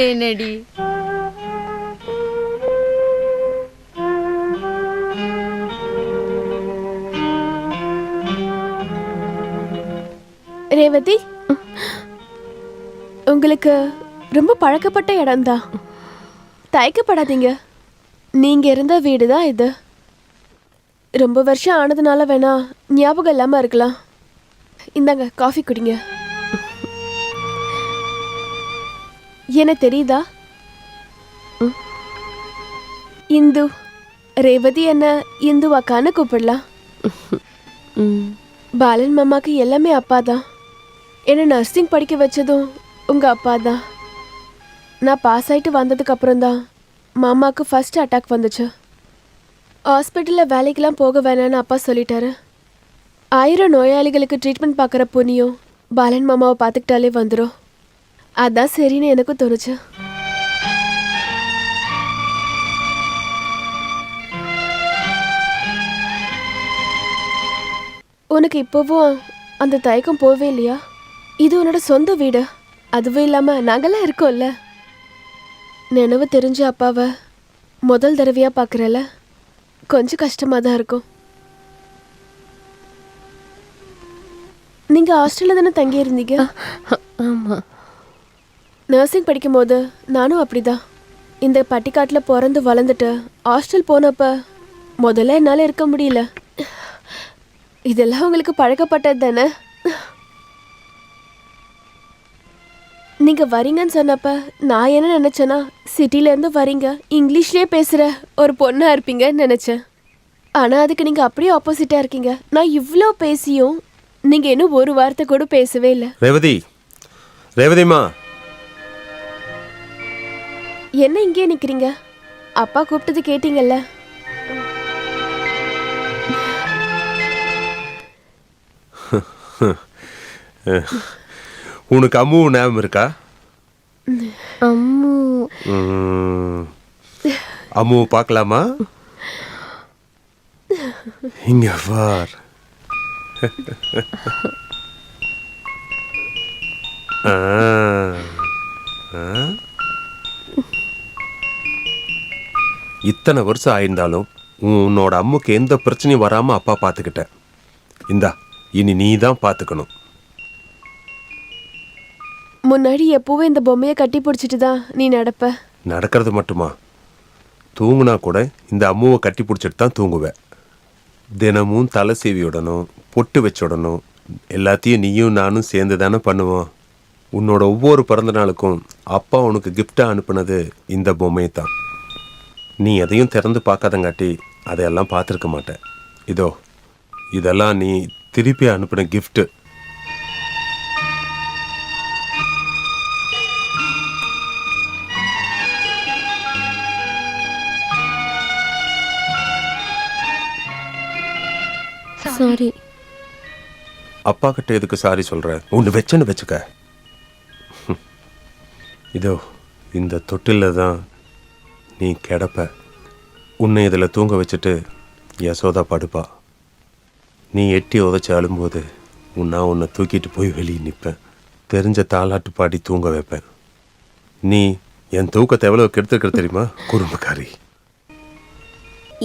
என்னடி ரேவதி, உங்களுக்கு ரொம்ப பழக்கப்பட்ட இடம்தான். தயக்கப்படாதீங்க. நீங்க இருந்த வீடு தான் இது. ரொம்ப வருஷம் ஆனதுனால வேணா ஞாபகம் இல்லாம இருக்கலாம். இந்தாங்க காஃபி குடிங்க. என்ன தெரியுதா? இந்து. ரேவதி என்ன இந்து அக்கான்னு கூப்பிடலாம். பாலன் மாமாக்கு எல்லாமே அப்பா தான். என்ன நர்சிங் படிக்க வச்சதும் உங்க அப்பா தான். நான் பாஸ் ஆயிட்டு வந்ததுக்கு அப்புறம் தான் மாமாவுக்கு ஃபர்ஸ்ட் அட்டாக் வந்துச்சு. ஹாஸ்பிட்டலில் வேலைக்கெல்லாம் போக வேணான்னு அப்பா சொல்லிட்டாரு. 1000 நோயாளிகளுக்கு ட்ரீட்மெண்ட் பார்க்குற புண்ணியம் பாலன் மாமாவை பார்த்துக்கிட்டாலே வந்துடும். அதான் சரின்னு எனக்கும் தோணுச்சு. உனக்கு இப்போவும் அந்த தயக்கம் போவே இல்லையா? இது உன்னோட சொந்த வீடு. அதுவும் இல்லாமல் நாங்கள்லாம் இருக்கோம்ல. நினைவு தெரிஞ்ச அப்பாவை முதல் தடவையாக பார்க்குறல, கொஞ்சம் கஷ்டமாக தான் இருக்கும். நீங்கள் ஹாஸ்டலில் தானே தங்கியிருந்தீங்க? ஆமாம். நர்சிங் படிக்கும்போது நானும் அப்படிதான். இந்த பட்டிக்காட்டில் பிறந்து வளர்ந்துட்டு ஹாஸ்டல் போனப்ப முதல்ல என்னால் இருக்க முடியல. இதெல்லாம் உங்களுக்கு பழக்கப்பட்டது தானே? நீங்கள் வரீங்கன்னு சொன்னப்ப நான் என்ன நினச்சேன்னா, சிட்டிலேருந்து வரீங்க, இங்கிலீஷ்லேயே பேசுகிற ஒரு பொண்ணாக இருப்பீங்கன்னு நினச்சேன். ஆனால் அதுக்கு நீங்கள் அப்படியே ஆப்போசிட்டாக இருக்கீங்க. நான் இவ்வளோ பேசியும் நீங்கள் இன்னும் ஒரு வார்த்தை கூட பேசவே இல்லை. ரேவதி, ரேவதிமா, என்ன இங்கே நிற்கிறீங்க? அப்பா கூப்பிட்டது கேட்டீங்கல்ல? உனக்கு அம்மு ஞாபகம் இருக்கா? அம்மு அம்மு பார்க்கலாமா? இங்க பார். இத்தனை வருஷம் ஆயிருந்தாலும் உன்னோட அம்முக்கு எந்த பிரச்சனையும் வராம அப்பா பார்த்துக்கிட்டேன். இந்தா, இனி நீ தான் பார்த்துக்கணும். முன்னாடி எப்பவும் இந்த பொம்மையை கட்டி பிடிச்சிட்டு தான் நீ நடப்ப. நடக்கிறது மட்டுமா, தூங்குனா கூட இந்த அம்முவை கட்டி பிடிச்சிட்டு தான் தூங்குவேன். தினமும் தலை சீவி விடணும், பொட்டு வச்சுடணும். எல்லாத்தையும் நீயும் நானும் சேர்ந்து தானே பண்ணுவோம். உன்னோட ஒவ்வொரு பிறந்த நாளுக்கும் அப்பா உனக்கு கிஃப்டாக அனுப்புனது இந்த பொம்மையை தான். நீ எதையும் திறந்து பார்க்காதங்காட்டி அதையெல்லாம் பார்த்துருக்க மாட்டேன். இதோ, இதெல்லாம் நீ திருப்பி அனுப்பின கிஃப்ட்டு. சாரி. அப்பா கிட்ட எதுக்கு சாரி சொல்ற? ஒன்று வச்சேன்னு வச்சுக்க. இதோ, இந்த தொட்டில தான் நீ கிடப்ப. உன்னை இதில் தூங்க வச்சுட்டு யசோதா படுப்பா. நீ எட்டி உதச்சி அழும்போது நான் உன்னை தூக்கிட்டு போய் வெளியே நிற்பேன். தெரிஞ்ச தாலாட்டு பாடி தூங்க வைப்பேன். நீ என் தூக்கத்தை எவ்வளோ கெடுத்துருக்கிற தெரியுமா, குறும்புக்காரி?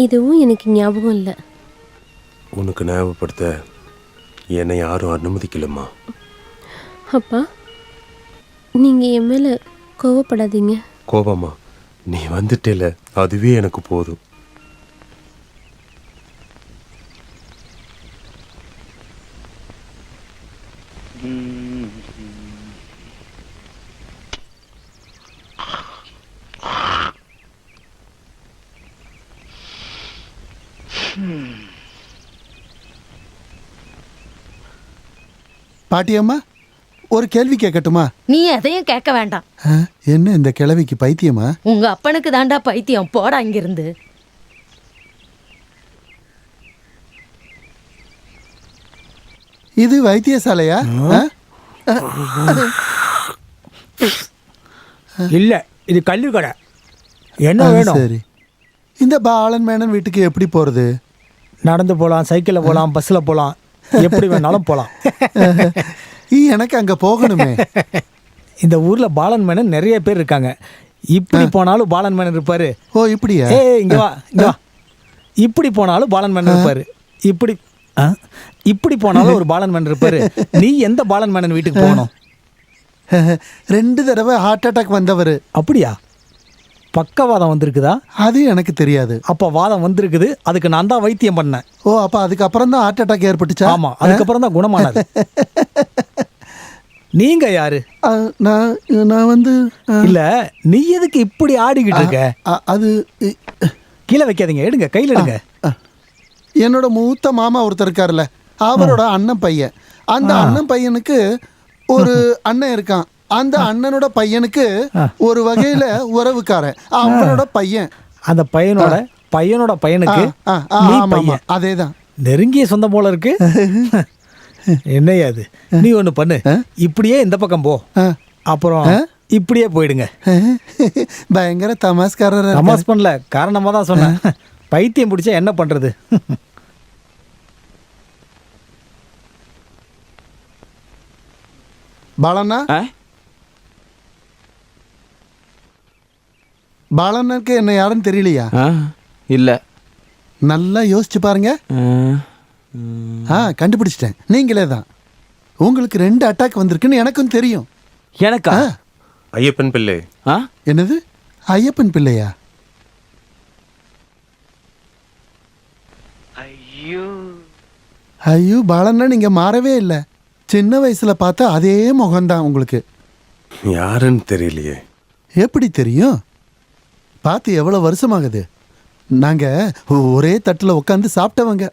இதுவும் எனக்கு ஞாபகம் இல்லை. உனக்கு ஞாபகப்படுத்த என்னை யாரும் அனுமதிக்கலம்மா. அப்பா, நீங்கள் என் மேலே கோவப்படாதீங்க. கோபமா? நீ வந்துட்டேல, அதுவே எனக்கு போதும். பாட்டியம்மா, ஒரு கேள்வி கேட்கட்டுமா? நீ எதையும் கேட்க வேண்டாம். என்ன இந்த கிழவிக்கு பைத்தியமா? உங்க அப்பனுக்கு தாண்டா பைத்தியம். போடா இங்கிருந்து. இது வைத்தியசாலையா? இல்ல, இது கல்லு கடை. என்ன வேணும்? சரி, இந்த பாலன் மேனன் வீட்டுக்கு எப்படி போறது? நடந்து போகலாம், சைக்கிளில் போகலாம், பஸ்ஸில் போகலாம், எப்படி வேணாலும் போகலாம். எனக்கு அங்க போகணுமே. இந்த ஊர்ல பாலன் மேனன் நிறைய பேர் இருக்காங்க. இப்படி போனாலும் பாலன் மேனன் இருப்பாரு. ஓ இப்படியா? ஏய் இங்க வா இங்க வா. இப்படி போனாலும் பாலன் மேனன் இருப்பாரு. இப்படி போனாலும் ஒரு பாலன் மேனன் இருப்பாரு. நீ எந்த பாலன் மேனன் வீட்டுக்கு போகணும்? 2 தடவை ஹார்ட் அட்டாக் வந்தவர். அப்படியா? பக்கவாதம் வந்திருக்குதா? அது எனக்கு தெரியாது. அப்போ வாதம் வந்திருக்குது. அதுக்கு நான் தான் வைத்தியம் பண்ணேன். ஓ அப்ப அதுக்கப்புறம் தான் ஹார்ட் அட்டாக் ஏற்பட்டுச்சா? ஆமா, அதுக்கப்புறம் தான் குணமானது. நீங்க யாரு? நான் வந்து இல்ல, நீ எதுக்கு இப்படி ஆடிக்கிட்டு இருக்க? அது கீழே வைக்காதீங்க, எடுங்க, கையில் எடுங்க. என்னோட மூத்த மாமா ஒருத்தர் இருக்காருல்ல, அவரோட அண்ணன் பையன். அந்த அண்ணன் பையனுக்கு ஒரு அண்ணன் இருக்கான். அந்த அண்ணனோட பையனுக்கு ஒரு வகையில உறவுக்காரன், அவனோட பையன். அந்த பையனோட பையனுக்கு நீ பையன். அதேதான், நெருங்கிய சொந்தம் போல இருக்கு. என்னையா அது? நீ ஒண்ணு பண்ணு, இப்படியே இந்த பக்கம் போ, அப்புறம் இப்படியே போயிடுங்க. பயங்கர தமாஸ்காரர். தமாஸ் பண்ணல, காரணமா தான் சொன்னேன். பைத்தியம் பிடிச்சா என்ன பண்றது? பாலண்ணா, பாலண்ணனுக்கு என்ன யாருன்னு தெரியலையா? இல்ல. நல்லா யோசிச்சு பாருங்க. கண்டுபிடிச்சிட்டேன், நீங்களே தான். உங்களுக்கு 2 அட்டாக் வந்திருக்குன்னு எனக்கும் தெரியும். எனக்கா? ஐயப்பன் பிள்ளை. என்னது ஐயப்பன் பிள்ளையா? ஐயோ பாலண்ணா, நீங்க மாறவே இல்லை. சின்ன வயசுல பார்த்தா அதே முகம்தான் உங்களுக்கு. யாருன்னு தெரியலையே. எப்படி தெரியும்? பார்த்து எவ்வளவு வருஷமாகுது. நாங்க ஒரே தட்டுல உட்காந்து சாப்பிட்டவங்க.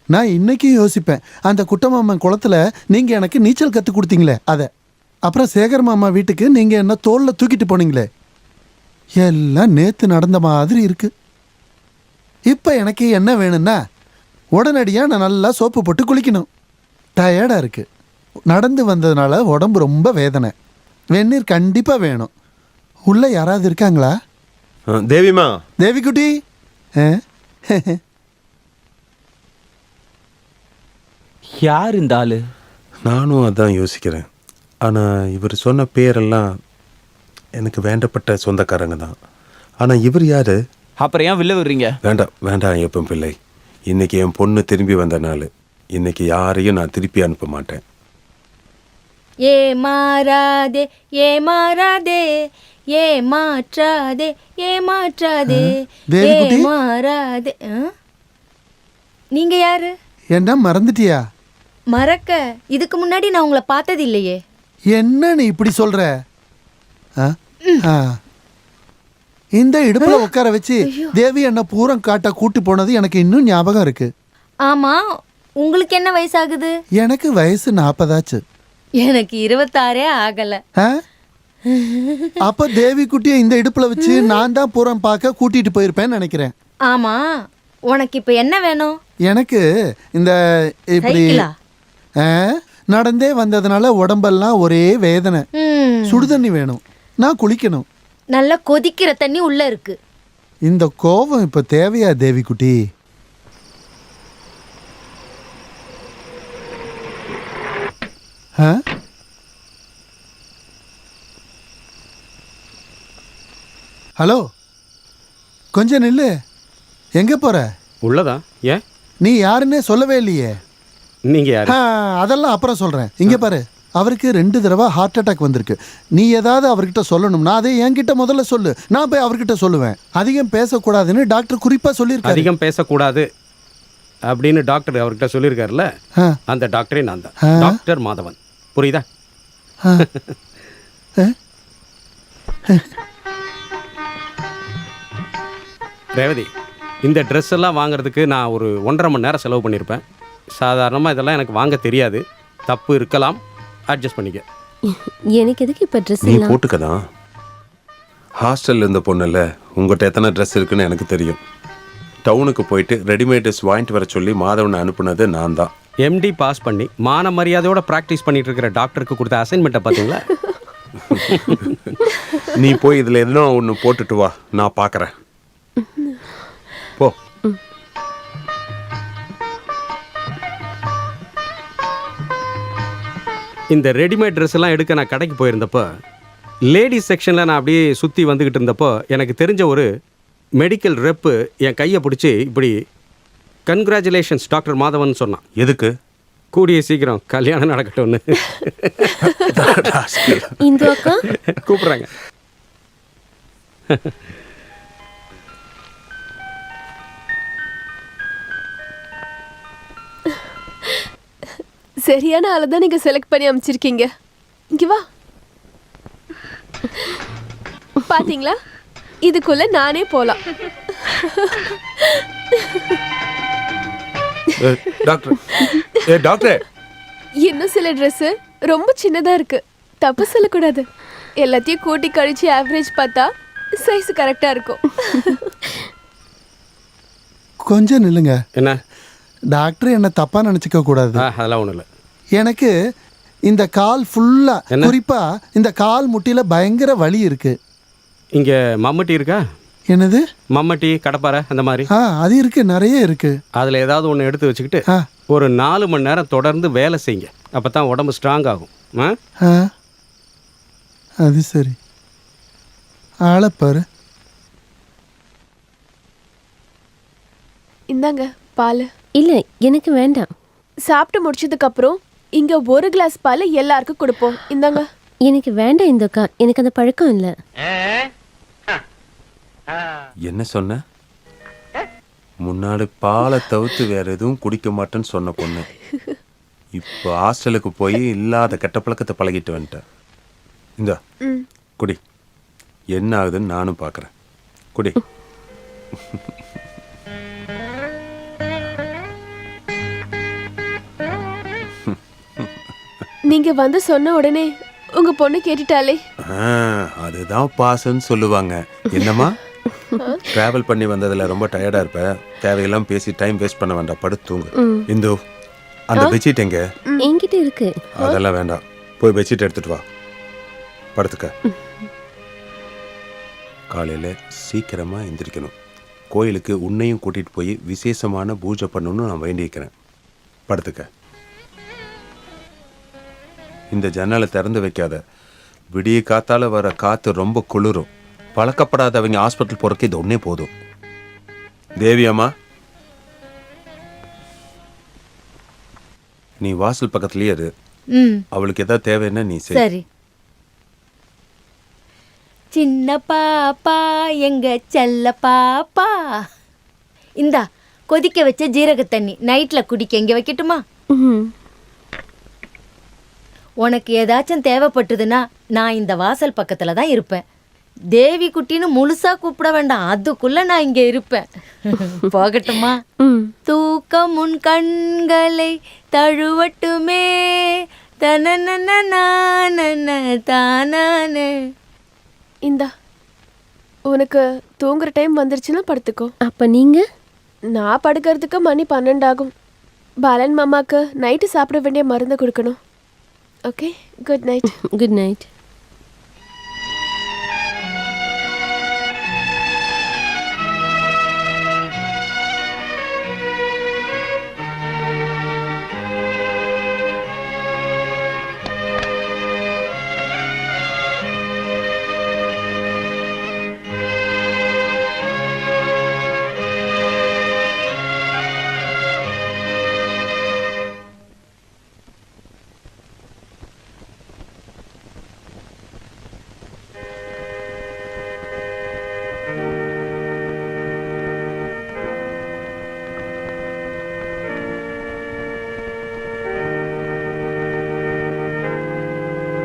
நான் இன்னைக்கும் யோசிப்பேன், அந்த குட்டமாமன் குளத்துல நீங்க எனக்கு நீச்சல் கத்து கொடுத்தீங்களே அதை, அப்புறம் சேகர் மாமா வீட்டுக்கு நீங்க என்ன தோல்ல தூக்கிட்டு போனீங்களே, எல்லாம் நேத்து நடந்த மாதிரி இருக்கு. இப்ப எனக்கு என்ன வேணும்னா, உடனடியா நான் நல்லா சோப்பு போட்டு குளிக்கணும். டயர்டா இருக்கு. நடந்து வந்ததுனால உடம்பு ரொம்ப வேதனை. வெந்நீர் கண்டிப்பா வேணும். உள்ள யாராவது இருக்காங்களா? தேவிமா. தேவிக்குட்டி. யார் இந்த ஆளு? நானும் அதான் யோசிக்கிறேன். ஆனால் இவர் சொன்ன பேரெல்லாம் எனக்கு வேண்டப்பட்ட சொந்தக்காரங்க தான். ஆனால் இவர் யாரு? அப்புறம் ஏன் வில்ல விடுறீங்க? வேண்டாம் வேண்டாம் ஐயப்பன் பிள்ளை. இன்னைக்கு என் பொண்ணு திரும்பி வந்த நாள். இன்னைக்கு யாரையும் நான் திருப்பி அனுப்ப மாட்டேன். ஏ மாறாதே ஏ மாறாதே ஏ மாற்றாதே ஏ மாற்றாதே ஏ மாறாதே. நீங்க யாரு? என்ன மறந்துட்டியா? மறக்க இதுக்கு முன்னாடி நான் உங்களை பார்த்தது இல்லையே. என்ன நீ இப்படி சொல்ற? இந்த இடுப்புல உட்கார வச்சு தேவி என்ன பூரம் காட்ட கூட்டி போனது எனக்கு இன்னும் ஞாபகம் இருக்கு. ஆமா, உங்களுக்கு என்ன வயசாகுது? எனக்கு வயசு 40 ஆச்சு. எனக்கு 26 ஆகல. அப்ப தேவி குட்டியை இந்த இடுப்புல வச்சு நான் தான் பூரம் பார்க்க கூட்டிட்டு போயிருப்பேன்னு நினைக்கிறேன். ஆமா, உனக்கு இப்ப என்ன வேணும்? எனக்கு இந்த இப்படி நடந்தே வந்ததுனால உடம்பெல்லாம் ஒரே வேதனை. சுடுதண்ணி வேணும், நான் குளிக்கணும். நல்லா கொதிக்கிற தண்ணி உள்ள இருக்கு. இந்த கோபம் இப்ப தேவையா தேவி குட்டி? ஹலோ, கொஞ்சம் நில்லு. எங்க போற? உள்ளதா? ஏன்? நீ யாருன்னே சொல்லவே இல்லையே. நீங்க யாரு? அதெல்லாம் அப்புறம் சொல்றேன். இங்க பாரு, அவருக்கு 2 தடவை ஹார்ட் அட்டாக் வந்திருக்கு. நீ ஏதாவது அவர்கிட்ட சொல்லணும்னா அதை என்கிட்ட முதல்ல சொல்லு, நான் போய் அவர்கிட்ட சொல்லுவேன். அதிகம் பேசக்கூடாதுன்னு டாக்டர் குறிப்பா சொல்லியிருக்காரு. அதிகம் பேசக்கூடாது அப்படின்னு டாக்டர் அவர்கிட்ட சொல்லியிருக்காருல்ல, அந்த டாக்டரே நான் தான், டாக்டர் மாதவன். புரியுதா? ரேவதி, இந்த ட்ரெஸ் எல்லாம் வாங்குறதுக்கு நான் ஒரு 1.5 மணி நேரம் செலவு பண்ணியிருப்பேன். சாதாரணமாக இதெல்லாம் எனக்கு வாங்க தெரியாது. தப்பு இருக்கலாம், அட்ஜஸ்ட் பண்ணிக்க. எனக்கு எதுக்கு இப்போ ட்ரெஸ்? நீ போட்டுக்கதான். ஹாஸ்டலில் இருந்த பொண்ணுல உங்கள்கிட்ட எத்தனை ட்ரெஸ் இருக்குன்னு எனக்கு தெரியும். டவுனுக்கு போயிட்டு ரெடிமேட் ட்ரெஸ் வாங்கிட்டு வர சொல்லி மாதவனை அனுப்புனது நான் தான். எம்டி பாஸ் பண்ணி மான மரியாதையோட ப்ராக்டிஸ் பண்ணிட்டு இருக்கிற டாக்டருக்கு கொடுத்த அசைன்மெண்ட்டை பார்த்தீங்களா? நீ போய் இதில் எதுனா ஒன்று போட்டுட்டு வா, நான் பார்க்குறேன். போ. இந்த ரெடிமேட் ட்ரெஸ் எல்லாம் எடுக்க நான் கடைக்கு போயிருந்தப்போ லேடிஸ் செக்ஷனில் நான் அப்படியே சுற்றி வந்துக்கிட்டு இருந்தப்போ எனக்கு தெரிஞ்ச ஒரு மெடிக்கல் ரெப்பு என் கையை பிடிச்சி இப்படி கங்க்ராச்சுலேஷன்ஸ் டாக்டர் மாதவன் சொன்னான். எதுக்கு? கூடிய சீக்கிரம் கல்யாணம் நடக்கட்டும்னு. இந்து அக்கா கூப்பிட்றாங்க. சரியான ஆளை தான் நீங்க செலக்ட் பண்ணி அமைச்சிருக்கீங்க. இங்க வா. பாத்தீங்களா, இதுக்குள்ள நானே போலாம். டாக்டர் டாக்டர் இன்னும் சில Dress ரொம்ப சின்னதா இருக்கு, தப்பு சொல்லக்கூடாது. எல்லாத்தையும் கூட்டி கழிச்சு ஆவரேஜ் பார்த்தா சைஸ் கரெக்டா இருக்கும். கொஞ்சம் நில்லுங்க. என்ன? டாக்டர் என்ன தப்பா நினைச்சுக்க கூடாது. அதெல்லாம் ஒன்றும் இல்லை. எனக்கு இந்த கால் ஃபுல்லா, குறிப்பா இந்த கால் முட்டியில பயங்கர வலி இருக்கு. இங்கே மம்மட்டி இருக்கா? என்னது? மம்மட்டி, கடப்பாரை அந்த மாதிரி. அது இருக்கு, நிறைய இருக்கு. அதில் ஏதாவது ஒன்று எடுத்து வச்சுக்கிட்டு ஒரு 4 மணி நேரம் தொடர்ந்து வேலை செய்யுங்க. அப்போ தான் உடம்பு ஸ்ட்ராங் ஆகும். அது சரி. ஆளப்பாரு. இந்தாங்க பால். இல்ல எனக்கு வேண்டாம். சாப்பிட்டு முடிச்சதுக்கு அப்புறம் இங்க 1 கிளாஸ் பால் எல்லாருக்கும் கொடுப்போம். இந்தாங்க. எனக்கு வேண்டாம் இந்து அக்கா, எனக்கு அந்த பழக்கம் இல்ல. என்ன சொன்ன? முன்னாடி பாலை தவிர்த்து வேற எதுவும் குடிக்க மாட்டேன்னு சொன்ன பொண்ணு இப்போ ஹாஸ்டலுக்கு போய் இல்லாத கெட்ட பழக்கத்தை பழகிட்டு வந்துட்டேன். இந்த குடி, என்ன ஆகுதுன்னு நானும் பார்க்குறேன். குடி. நீங்க வந்து சொன்ன உடனே உங்க பொண்ணு கேட்டுட்டாலே. அதுதான் பாசன்னு சொல்லுவாங்க. என்னம்மா, டிராவல் பண்ணி வந்ததில் ரொம்ப டயர்டாக இருப்ப, தேவையெல்லாம் பேசி டைம் வேஸ்ட் பண்ண வேண்டாம், படுத்துங்க. இந்து, அந்த பெட்ஷீட் எங்க? என்கிட்ட இருக்கு. அதெல்லாம் வேண்டாம், போய் பெட்ஷீட் எடுத்துட்டு வா, படுத்துக்க. காலையில் சீக்கிரமாக எந்திரிக்கணும். கோயிலுக்கு உன்னையும் கூட்டிகிட்டு போய் விசேஷமான பூஜை பண்ணணும்னு நான் வேண்டியிருக்கிறேன். படுத்துக்க. இந்த ஜன்னலை திறந்து வைக்காத. விடிய காத்தால வர காற்று ரொம்ப குளிரும். பழக்கப்படாதவங்க ஹாஸ்பிட்டல் போறதுக்கு இது ஒன்னே போதும். தேவியம்மா, நீ வாசல் பக்கத்துலயே இரு. அவளுக்கு ஏதாவது தேவைன்னா நீ சரி. சின்ன பாப்பா, எங்க செல்ல பாப்பா, இந்தா கொதிக்க வச்ச ஜீரக தண்ணி, நைட்ல குடிக்க. இங்க வைக்கட்டுமா? உனக்கு ஏதாச்சும் தேவைப்பட்டதுன்னா நான் இந்த வாசல் பக்கத்துல தான் இருப்பேன். தேவி குட்டின்னு முழுசா கூப்பிட வேண்டாம், அதுக்குள்ள நான் இங்க இருப்பேன். போகட்டுமா? தூக்கம் உன் கண்களை தழுவட்டுமே, தானே. இந்தா, உனக்கு தூங்குற டைம் வந்துருச்சுன்னா படுத்துக்கோ. அப்ப நீங்க? நான் படுக்கிறதுக்கு மணி 12 ஆகும். பாலன் மாமாக்கு நைட்டு சாப்பிட வேண்டிய மருந்து கொடுக்கணும். Okay, good night. Good night.